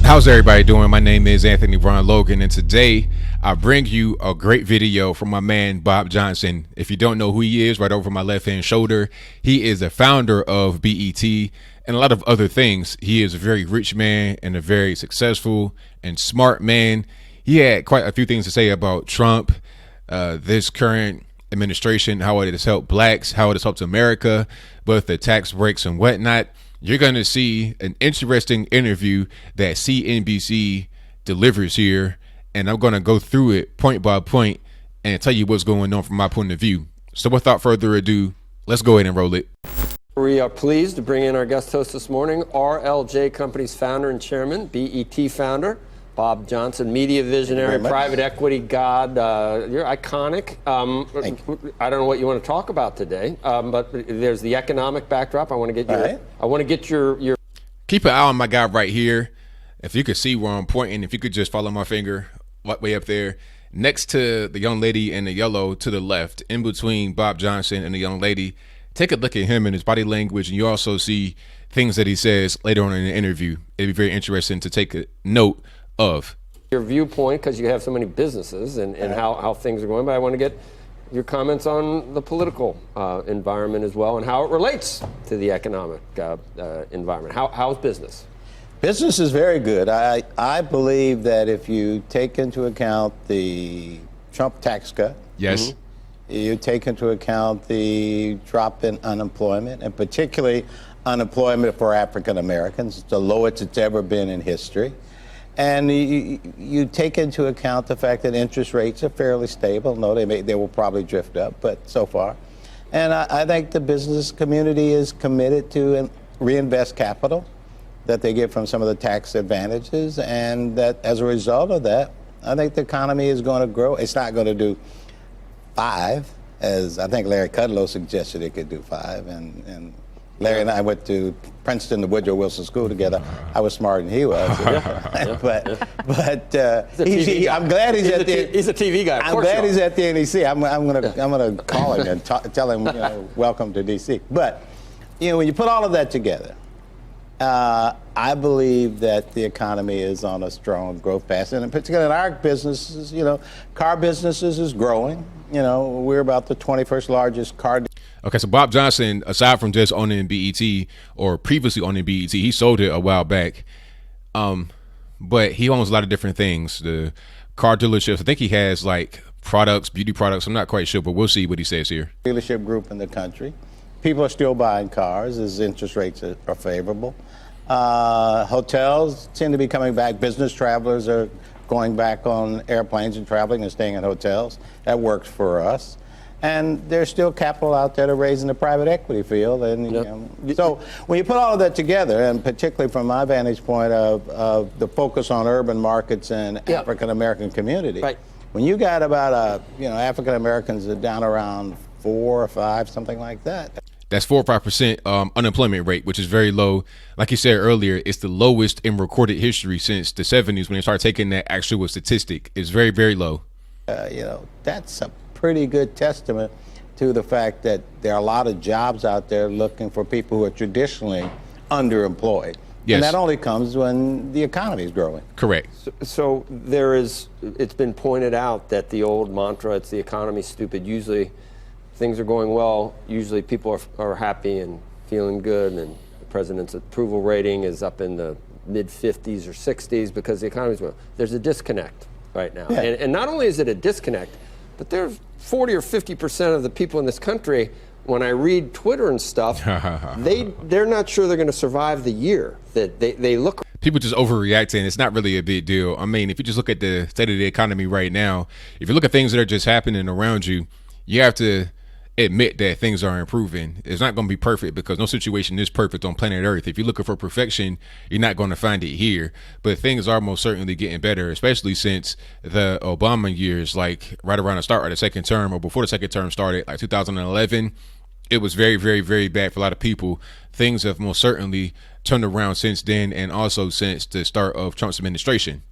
How's everybody doing? My name is Anthony Brown Logan, and today I bring you a great video from my man Bob Johnson. If you don't know who he is, right over my left-hand shoulder, he is the founder of BET and a lot of other things. He is a very rich man and a very successful and smart man. He had quite a few things to say about Trump, this current administration, how it has helped blacks, how it has helped America, both the tax breaks and whatnot. You're going to see an interesting interview that CNBC delivers here, and I'm going to go through it point by point and tell you what's going on from my point of view. So without further ado, let's go ahead and roll it. We are pleased to bring in our guest host this morning, RLJ Company's founder and chairman, BET founder, Bob Johnson, media visionary, private equity god. You're iconic. I don't know what you want to talk about today, but there's the economic backdrop. I want to get your. Keep an eye on my guy right here. If you could see where I'm pointing, if you could just follow my finger way up there, next to the young lady in the yellow to the left, in between Bob Johnson and the young lady. Take a look at him and his body language, and you also see things that he says later on in the interview. It'd be very interesting to take a note of your viewpoint, because you have so many businesses and how things are going, but I want to get your comments on the political environment as well and how it relates to the economic environment. How's business? Business is very good. I believe that if you take into account the Trump tax cut, yes, you take into account the drop in unemployment, and particularly unemployment for African Americans, the lowest it's ever been in history. And you take into account the fact that interest rates are fairly stable. No, they will probably drift up, but so far. And I think the business community is committed to reinvest capital that they get from some of the tax advantages, and that as a result of that, I think the economy is going to grow. It's not going to do 5, as I think Larry Kudlow suggested it could do 5, and Larry and I went to Princeton, the Woodrow Wilson School together. I was smarter than he was. But I'm glad he's at the. He's a TV guy. I'm glad he's at the NEC. I'm gonna call him and tell him welcome to DC. But when you put all of that together, I believe that the economy is on a strong growth path, and in particular in our businesses, car businesses is growing. We're about the 21st largest car. Okay, so Bob Johnson, aside from just owning BET or previously owning BET, he sold it a while back. But he owns a lot of different things. The car dealerships, I think he has like products, beauty products. I'm not quite sure, but we'll see what he says here. Dealership group in the country. People are still buying cars as interest rates are favorable. Hotels tend to be coming back. Business travelers are going back on airplanes and traveling and staying in hotels. That works for us. And there's still capital out there to raise in the private equity field. And so when you put all of that together, and particularly from my vantage point of the focus on urban markets and African American community, when you got about African Americans are down around 4 or 5, something like that. That's 4 or 5% unemployment rate, which is very low. Like you said earlier, it's the lowest in recorded history since the 70s when they started taking that actual statistic. It's very, very low. That's a pretty good testament to the fact that there are a lot of jobs out there looking for people who are traditionally underemployed. Yes. And that only comes when the economy is growing. Correct. So it's been pointed out that the old mantra, it's the economy's stupid, usually things are going well, usually people are happy and feeling good, and the president's approval rating is up in the mid-50s or 60s because the economy's well. There's a disconnect right now. Yeah. And not only is it a disconnect, but there's 40 or 50% of the people in this country, when I read Twitter and stuff, they're not sure they're going to survive the year. That they look. People just overreacting. It's not really a big deal. I mean, if you just look at the state of the economy right now, if you look at things that are just happening around you, you have to admit that things are improving. It's not going to be perfect because no situation is perfect on planet Earth. If you're looking for perfection, you're not going to find it here. But things are most certainly getting better, especially since the Obama years, like right around the start of the second term or before the second term started, like 2011. It was very, very, very bad for a lot of people. Things have most certainly turned around since then, and also since the start of Trump's administration.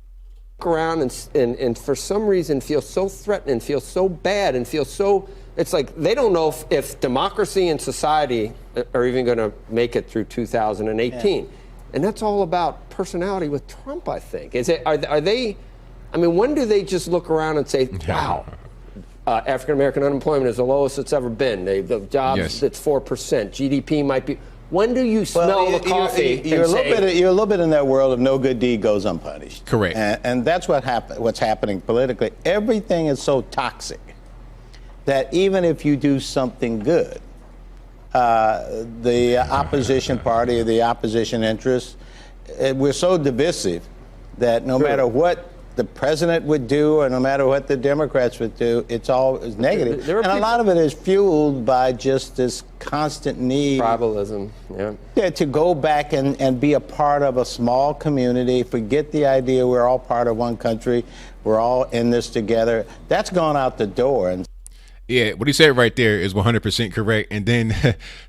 Look around and for some reason feel so threatened and feel so bad and feel so. It's like they don't know if democracy and society are even going to make it through 2018. And that's all about personality with Trump, I think. Are they, I mean, when do they just look around and say, wow, African-American unemployment is the lowest it's ever been. The jobs, it's 4%. GDP might be. When do you smell the coffee? You're a little bit in that world of no good deed goes unpunished. Correct. And that's what's happening politically. Everything is so toxic that even if you do something good, the opposition party or the opposition interests, we're so divisive that no matter what the president would do or no matter what the Democrats would do, it's always negative. And a lot of it is fueled by just this constant need. Tribalism, yeah, to go back and be a part of a small community, forget the idea we're all part of one country, we're all in this together. That's gone out the door. And yeah, what he said right there is 100% correct. And then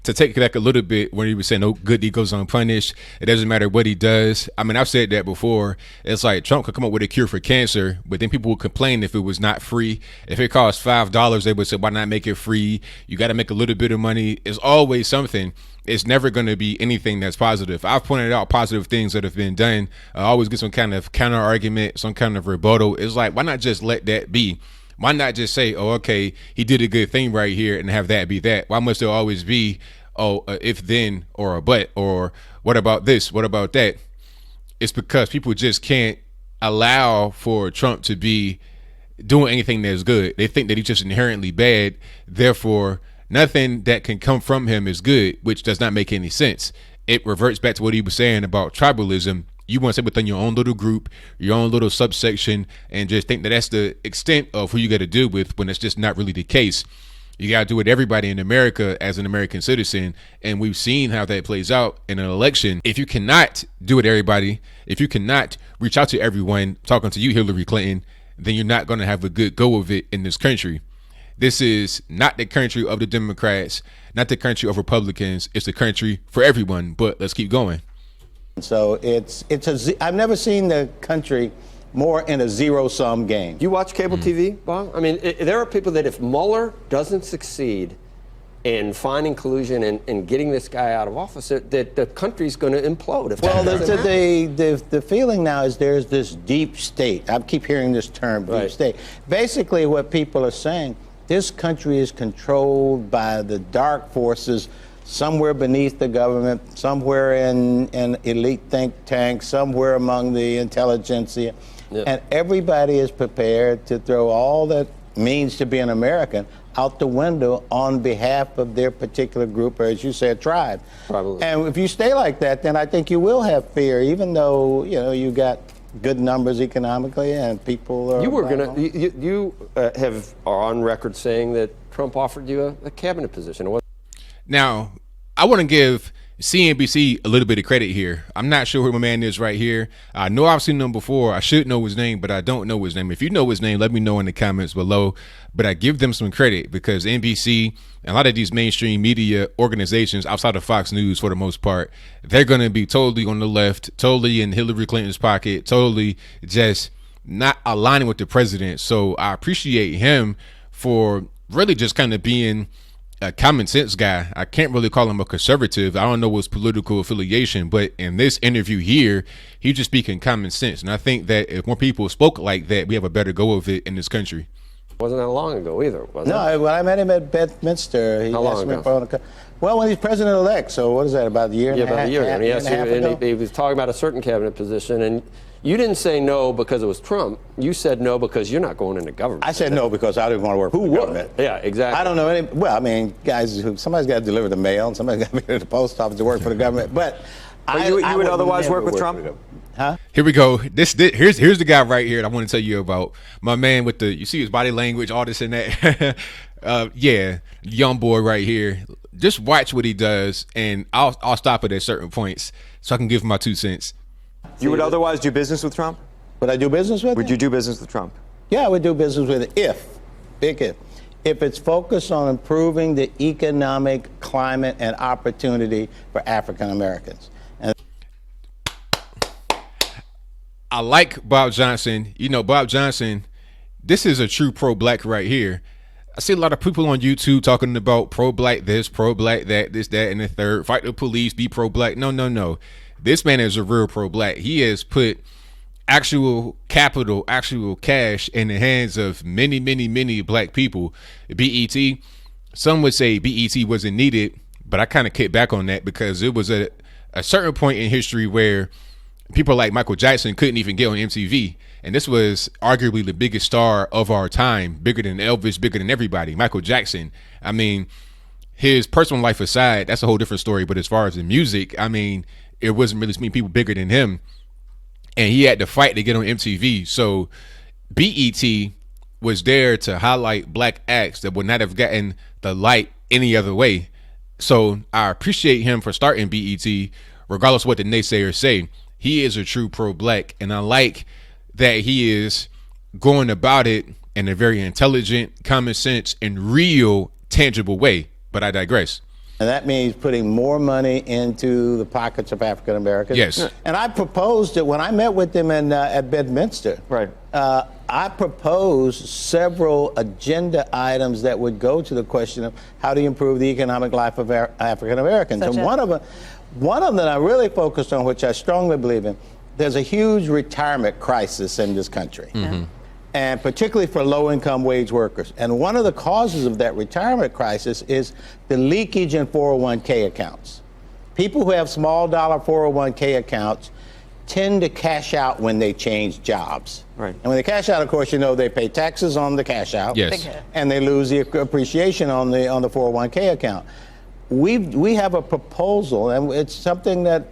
to take it back a little bit, when he was saying no good deed goes unpunished, it doesn't matter what he does. I mean, I've said that before. It's like Trump could come up with a cure for cancer, but then people would complain if it was not free. If it cost $5, they would say, why not make it free? You got to make a little bit of money. It's always something. It's never going to be anything that's positive. I've pointed out positive things that have been done. I always get some kind of counter argument, some kind of rebuttal. It's like, why not just let that be? Why not just say, oh, okay, he did a good thing right here and have that be that? Why must there always be, if then or a but, or what about this? What about that? It's because people just can't allow for Trump to be doing anything that's good. They think that he's just inherently bad. Therefore, nothing that can come from him is good, which does not make any sense. It reverts back to what he was saying about tribalism. You want to stay within your own little group, your own little subsection, and just think that that's the extent of who you got to deal with, when it's just not really the case. You got to do with everybody in America as an American citizen, and we've seen how that plays out in an election. If you cannot do with everybody, if you cannot reach out to everyone, talking to you, Hillary Clinton, then you're not going to have a good go of it in this country. This is not the country of the Democrats, not the country of Republicans. It's the country for everyone. But let's keep going. So I've never seen the country more in a zero-sum game. Do you watch cable TV, Bob? I mean, there are people that if Mueller doesn't succeed in finding collusion and getting this guy out of office, that the country's going to implode. The feeling now is there's this deep state. I keep hearing this term, deep state. Basically, what people are saying, this country is controlled by the dark forces somewhere beneath the government, somewhere in elite think tanks, somewhere among the intelligentsia. And everybody is prepared to throw all that means to be an American out the window on behalf of their particular group, or as you said, tribe. Probably. And if you stay like that, then I think you will have fear, even though, you got good numbers economically and people are... You are on record saying that Trump offered you a cabinet position. Now, I want to give CNBC a little bit of credit here. I'm not sure who my man is right here. I know I've seen him before. I should know his name, but I don't know his name. If you know his name, let me know in the comments below. But I give them some credit because NBC and a lot of these mainstream media organizations outside of Fox News, for the most part, they're going to be totally on the left, totally in Hillary Clinton's pocket, totally just not aligning with the president. So I appreciate him for really just kind of being a common sense guy. I can't really call him a conservative. I don't know his political affiliation, but in this interview here, he's just speaking common sense. And I think that if more people spoke like that, we have a better go of it in this country. Wasn't that long ago either, was it? No, when I met him at Bedminster, he asked me for well, when he's president-elect, so what is that, about a year and a half? About a year. And he asked you, and he was talking about a certain cabinet position, and you didn't say no because it was Trump. You said no because you're not going into government. I said no because I didn't want to work for the government. Yeah, exactly. I don't know any. Well, I mean, guys, somebody's got to deliver the mail, and somebody's got to be at the post office to work for the government. But you would otherwise work with Trump? Huh? Here we go. Here's the guy right here that I want to tell you about. My man with you see his body language, all this and that. Yeah, young boy right here. Just watch what he does, and I'll stop it at certain points so I can give him my 2 cents. You would otherwise do business with Trump? Would I do business with him? Would you do business with Trump? Yeah, I would do business with him if it's focused on improving the economic climate and opportunity for African Americans. And I like Bob Johnson. Bob Johnson, this is a true pro-black right here. I see a lot of people on YouTube talking about pro-black this, pro-black that, this, that, and the third. Fight the police, be pro-black. No. This man is a real pro-black. He has put actual capital, actual cash in the hands of many, many, many black people. BET, some would say BET wasn't needed, but I kind of kick back on that because it was a certain point in history where people like Michael Jackson couldn't even get on MTV. And this was arguably the biggest star of our time, bigger than Elvis, bigger than everybody. Michael Jackson. I mean, his personal life aside, that's a whole different story. But as far as the music, I mean, it wasn't really many people bigger than him. And he had to fight to get on MTV. So BET was there to highlight black acts that would not have gotten the light any other way. So I appreciate him for starting BET, regardless of what the naysayers say. He is a true pro-black, and I like that he is going about it in a very intelligent, common sense, and real, tangible way. But I digress. And that means putting more money into the pockets of African Americans. Yes. And I proposed it when I met with them at Bedminster. Right. I proposed several agenda items that would go to the question of how do you improve the economic life of African Americans. And one of them that I really focused on, which I strongly believe in, there's a huge retirement crisis in this country. Mm-hmm. And particularly for low-income wage workers. And one of the causes of that retirement crisis is the leakage in 401k accounts. People who have small dollar 401k accounts tend to cash out when they change jobs. Right. And when they cash out, of course, you know, they pay taxes on the cash out. Yes. And they lose the appreciation on the 401k account. We have a proposal, and it's something that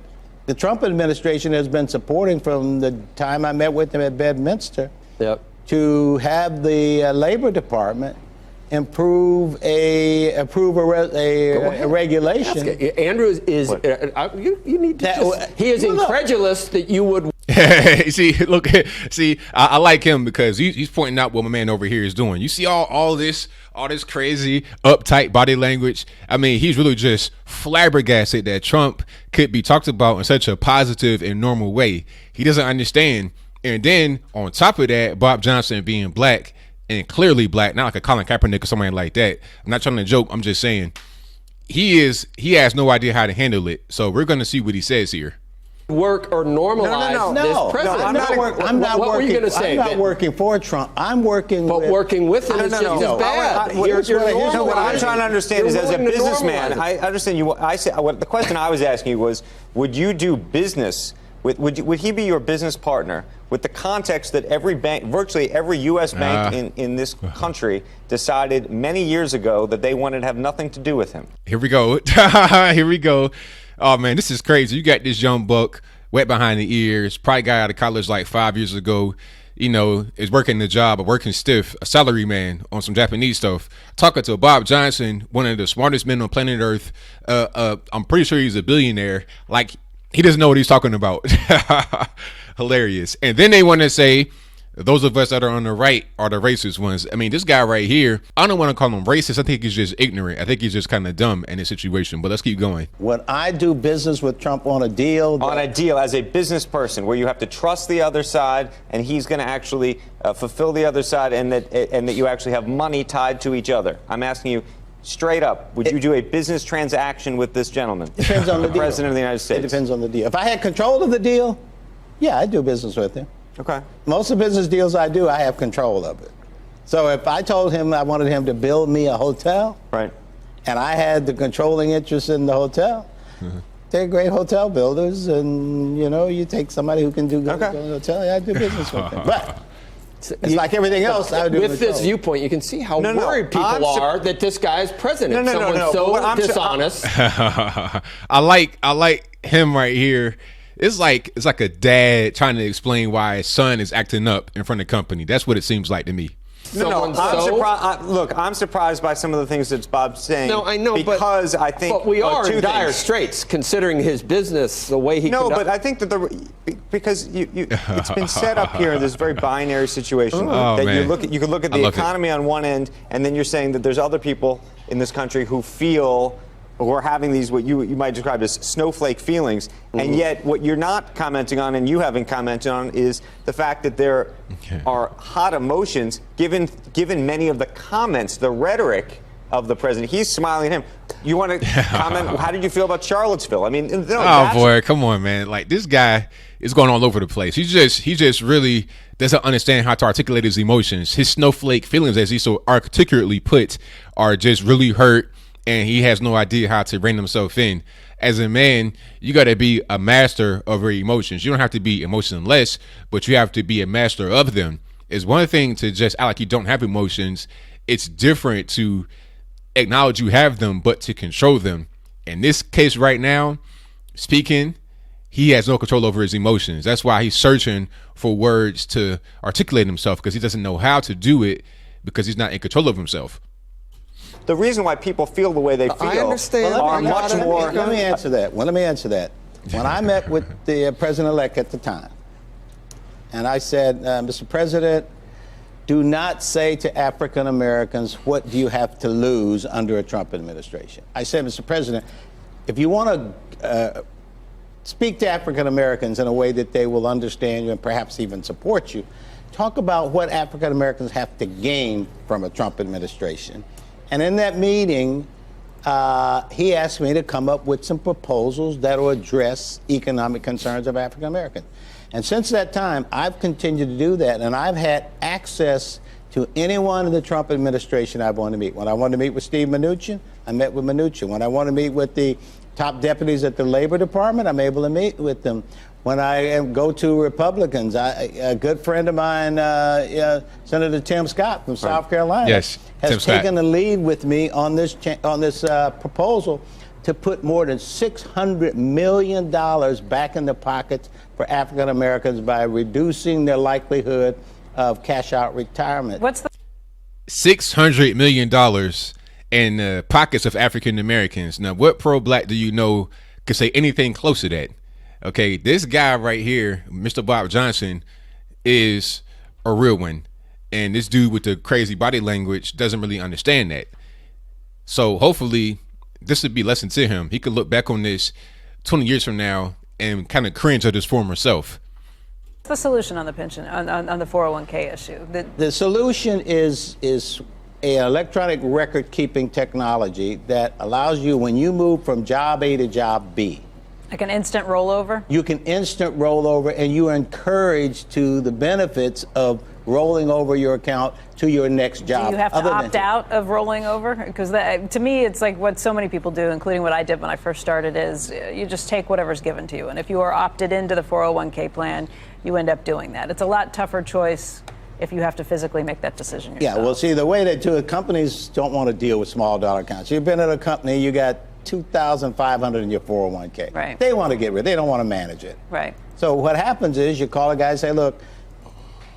the Trump administration has been supporting from the time I met with them at Bedminster. Yep. To have the Labor Department approve a regulation. Andrew is you need to he is incredulous that you would. I like him because he's pointing out what my man over here is doing. You see all this crazy uptight body language. I mean, he's really just flabbergasted that Trump could be talked about in such a positive and normal way. He doesn't understand. And then on top of that, Bob Johnson being black and clearly black, not like a Colin Kaepernick or somebody like that. I'm not trying to joke. I'm just saying he has no idea how to handle it. So we're going to see what he says here. Work or normalize this president. I'm not what working. Were you going to say? I'm not working for Trump. I'm working. But working with him is just as bad. What I'm trying to understand is, as a businessman, I understand you. The question I was asking you was, would you do business? Would he be your business partner with the context that every bank, virtually every U.S. bank in this country decided many years ago that they wanted to have nothing to do with him? Here we go. Here we go. Oh, man, this is crazy. You got this young buck wet behind the ears, probably got out of college like 5 years ago, you know, is working the job of working stiff, a salary man on some Japanese stuff, talking to Bob Johnson, one of the smartest men on planet Earth. I'm pretty sure he's a billionaire. Like, he doesn't know what he's talking about. Hilarious. And then they want to say those of us that are on the right are the racist ones. I mean, this guy right here, I don't want to call him racist. I think he's just ignorant. I think he's just kind of dumb in this situation. But let's keep going. When I do business with Trump on a deal. As a business person, where you have to trust the other side and he's going to actually fulfill the other side, and that you actually have money tied to each other. I'm asking you, straight up, would you do a business transaction with this gentleman? Depends on the deal. President of the United States. It depends on the deal. If I had control of the deal, yeah, I'd do business with him. Okay. Most of the business deals I do, I have control of it. So if I told him I wanted him to build me a hotel, right, and I had the controlling interest in the hotel, they're great hotel builders, and you take somebody who can do good hotel. Yeah, I do business with them. But it's like everything else. I would do with this viewpoint, you can see how worried people are that this guy is president. Someone's so dishonest. I like him right here. It's like a dad trying to explain why his son is acting up in front of the company. That's what it seems like to me. I'm surprised by some of the things that Bob's saying. No, I know, because I think. But we are in dire straits, considering his business, the way he. No, but I think that because it's been set up here in this very binary situation that you can look at the economy on one end, and then you're saying that there's other people in this country who feel. Who are having these, what you might describe as snowflake feelings, and yet what you're not commenting on, and you haven't commented on, is the fact that there are hot emotions, given many of the comments, the rhetoric of the president. He's smiling at him. You want to comment? How did you feel about Charlottesville? I mean, oh boy, come on, man! Like, this guy is going all over the place. He just really doesn't understand how to articulate his emotions. His snowflake feelings, as he so articulately put, are just really hurt, and he has no idea how to rein himself in. As a man, you got to be a master of your emotions. You don't have to be emotionless, but you have to be a master of them. It's one thing to just act like you don't have emotions. It's different to acknowledge you have them, but to control them. In this case right now, speaking, he has no control over his emotions. That's why he's searching for words to articulate himself, because he doesn't know how to do it, because he's not in control of himself. The reason why people feel the way they feel I understand. are much more. Let me answer that. Well, let me answer that. When I met with the president-elect at the time, and I said, Mr. President, do not say to African Americans, what do you have to lose under a Trump administration? I said, Mr. President, if you want to speak to African Americans in a way that they will understand you and perhaps even support you, talk about what African Americans have to gain from a Trump administration. And in that meeting, he asked me to come up with some proposals that will address economic concerns of African Americans. And since that time, I've continued to do that, and I've had access to anyone in the Trump administration I want to meet. When I wanted to meet with Steve Mnuchin, I met with Mnuchin. When I want to meet with the top deputies at the Labor Department, I'm able to meet with them. When I go to Republicans, a good friend of mine, Senator Tim Scott from South Carolina, has taken the lead with me on this proposal to put more than $600 million back in the pockets for African Americans by reducing their likelihood of cash-out retirement. What's the $600 million in the pockets of African Americans? Now, what pro-black do you know could say anything close to that? Okay, this guy right here, Mr. Bob Johnson, is a real one. And this dude with the crazy body language doesn't really understand that. So hopefully this would be a lesson to him. He could look back on this 20 years from now and kind of cringe at his former self. What's the solution on the pension, on the 401k issue? The solution is an electronic record-keeping technology that allows you, when you move from job A to job B, like an instant rollover? You can instant rollover, and you are encouraged to the benefits of rolling over your account to your next job. Do you have to opt out of rolling over? Because to me, it's like what so many people do, including what I did when I first started, is you just take whatever's given to you. And if you are opted into the 401k plan, you end up doing that. It's a lot tougher choice if you have to physically make that decision yourself. Yeah, well, see, the way they do it, companies don't want to deal with small dollar accounts. You've been at a company, you got $2,500 in your 401k. Right. They want to get rid. They don't want to manage it. Right. So what happens is you call a guy and say, look,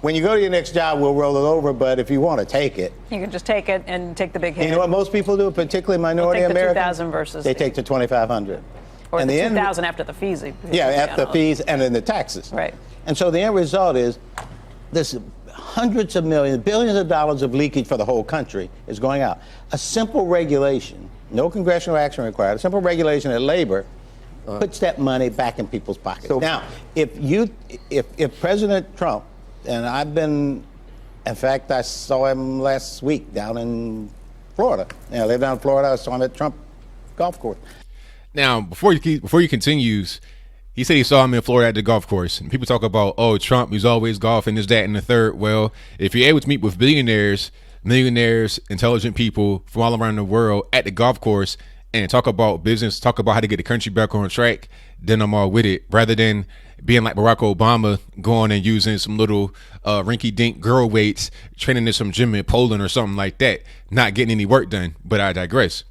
when you go to your next job, we'll roll it over, but if you want to take it, you can just take it and take the big hit. You know what most people do, particularly minority Americans? They take the $2,000 versus they take the $2,500. Or and the $2,000 after the fees. Yeah, after the fees and then the taxes. Right. And so the end result is this hundreds of millions, billions of dollars of leakage for the whole country is going out. A simple regulation, no congressional action required, a simple regulation at labor puts that money back in people's pockets. So, now, if President Trump, and I've been, in fact, I saw him last week down in Florida. I live down in Florida. I saw him at Trump golf course. Now, before he continues, he said he saw him in Florida at the golf course. And people talk about, oh, Trump, he's always golfing, this, that, and the third. Well, if you're able to meet with billionaires, millionaires, intelligent people from all around the world at the golf course and talk about business, talk about how to get the country back on track, then I'm all with it. Rather than being like Barack Obama, going and using some little rinky-dink girl weights, training in some gym in Poland or something like that, not getting any work done. But I digress.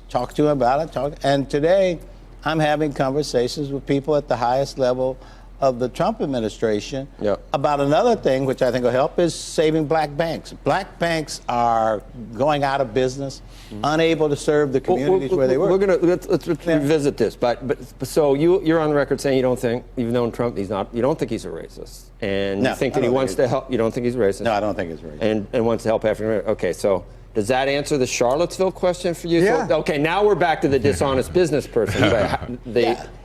Talk to him about it. And today, I'm having conversations with people at the highest level of the Trump administration about another thing, which I think will help, is saving black banks. Black banks are going out of business, unable to serve the communities where they work. We're gonna let's revisit this, but so you're on the record saying you don't think, even though Trump, you don't think he's a racist, and you think that he wants to help. You don't think he's racist. No, I don't think he's racist. And wants to help African Americans. Okay, so. Does that answer the Charlottesville question for you? Yeah. So, okay, now we're back to the dishonest business person.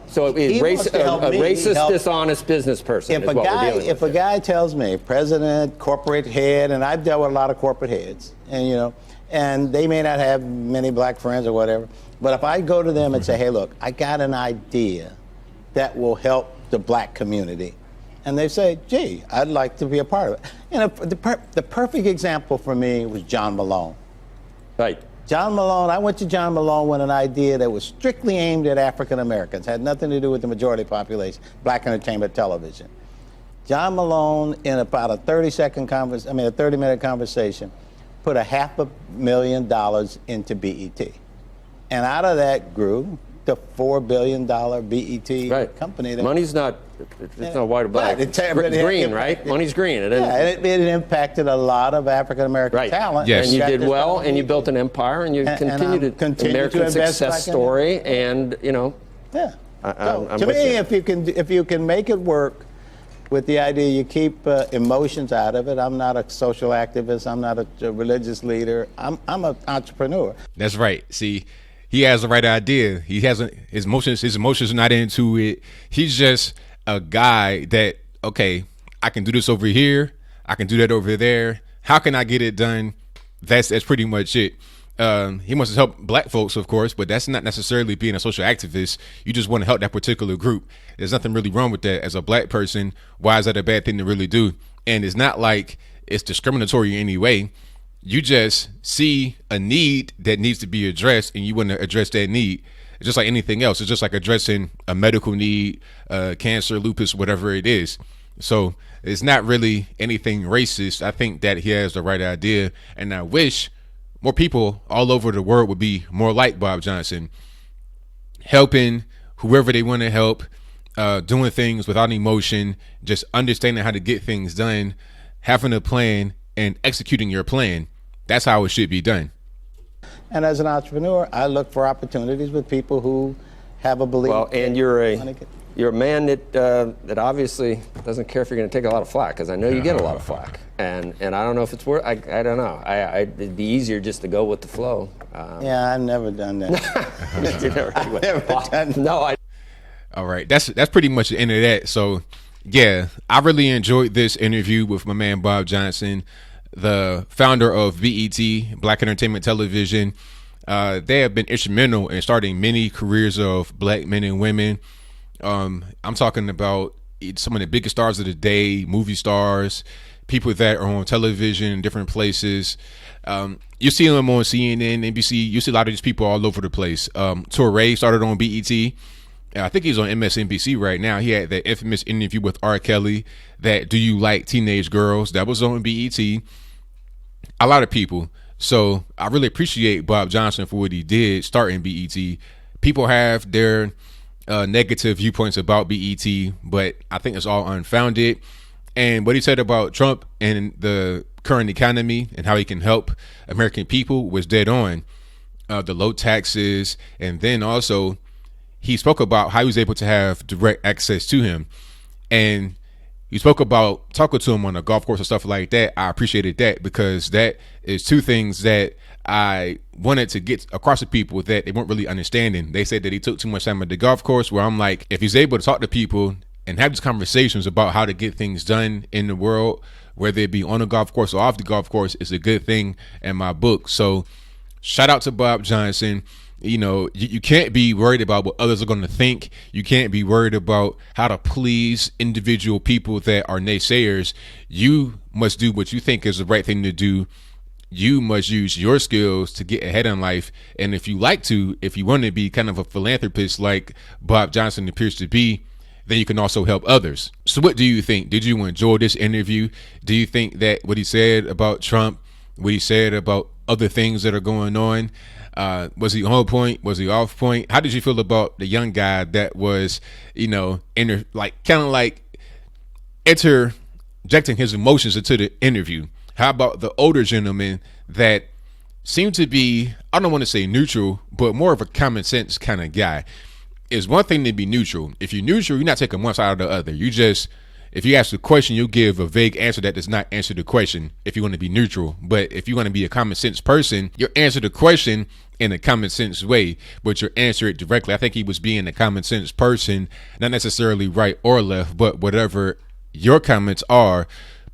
So a racist, dishonest business person If a guy tells me, president, corporate head, and I've dealt with a lot of corporate heads, and and they may not have many black friends or whatever. But if I go to them and say, hey, look, I got an idea that will help the black community, and they say, gee, I'd like to be a part of it. You know, the perfect example for me was John Malone. Right. John Malone, I went to John Malone with an idea that was strictly aimed at African Americans, had nothing to do with the majority population, black entertainment television. John Malone, in about a 30-minute conversation, put $500,000 into BET. And out of that grew the $4 billion BET company. Money's not, it's not white or black. It's green, right? Money's green. It impacted a lot of African American talent. Yes. And you did well, and you built an empire, and you continue to American success story, and you know. Yeah. To me, if you can make it work with the idea you keep emotions out of it. I'm not a social activist. I'm not a religious leader. I'm an entrepreneur. That's right. See, he has the right idea. He hasn't, his emotions are not into it. He's just a guy that, okay, I can do this over here. I can do that over there. How can I get it done? That's pretty much it. He wants to help black folks, of course, but that's not necessarily being a social activist. You just want to help that particular group. There's nothing really wrong with that. As a black person, why is that a bad thing to really do? And it's not like it's discriminatory in any way. You just see a need that needs to be addressed, and you want to address that need. It's just like anything else. It's just like addressing a medical need, cancer, lupus, whatever it is. So it's not really anything racist. I think that he has the right idea, and I wish more people all over the world would be more like Bob Johnson, helping whoever they want to help, doing things without emotion, just understanding how to get things done, having a plan, and executing your plan. That's how it should be done. And as an entrepreneur, I look for opportunities with people who have a belief. Well, and you're a man that obviously doesn't care if you're going to take a lot of flack, because I know you get a lot of flack, and I don't know if it's worth. I don't know. It'd be easier just to go with the flow. Yeah, I've never done that. I've never done that. No, All right, that's pretty much the end of that. So, yeah, I really enjoyed this interview with my man Bob Johnson, the founder of BET, Black Entertainment Television. They have been instrumental in starting many careers of black men and women. I'm talking about some of the biggest stars of the day, movie stars, people that are on television in different places. You see them on CNN, NBC. You see a lot of these people all over the place. Torre started on BET. I think he's on MSNBC right now. He had that infamous interview with R. Kelly, that "Do You Like Teenage Girls?" That was on BET. A lot of people. So I really appreciate Bob Johnson for what he did starting BET. People have their negative viewpoints about BET, but I think it's all unfounded. And what he said about Trump and the current economy and how he can help American people was dead on. The low taxes, and then also he spoke about how he was able to have direct access to him. And he spoke about talking to him on a golf course and stuff like that. I appreciated that, because that is two things that I wanted to get across to people that they weren't really understanding. They said that he took too much time at the golf course, where I'm like, if he's able to talk to people and have these conversations about how to get things done in the world, whether it be on a golf course or off the golf course, it's a good thing in my book. So shout out to Bob Johnson. You know, you can't be worried about what others are going to think. You can't be worried about how to please individual people that are naysayers. You must do what you think is the right thing to do. You must use your skills to get ahead in life. And if you want to be kind of a philanthropist like Bob Johnson appears to be, then you can also help others. So what do you think? Did you enjoy this interview? Do you think that what he said about Trump, what he said about other things that are going on, was he on point? Was he off point? How did you feel about the young guy that was, interjecting his emotions into the interview? How about the older gentleman that seemed to be, I don't want to say neutral, but more of a common sense kind of guy? It's one thing to be neutral. If you're neutral, you're not taking one side or the other. You just, if you ask a question, you give a vague answer that does not answer the question if you want to be neutral. But if you want to be a common sense person, you answer the question in a common sense way, but you answer it directly. I think he was being a common sense person, not necessarily right or left, but whatever your comments are,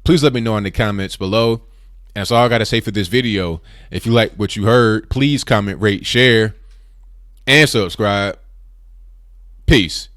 please let me know in the comments below. That's all I got to say for this video. If you like what you heard, please comment, rate, share, and subscribe. Peace.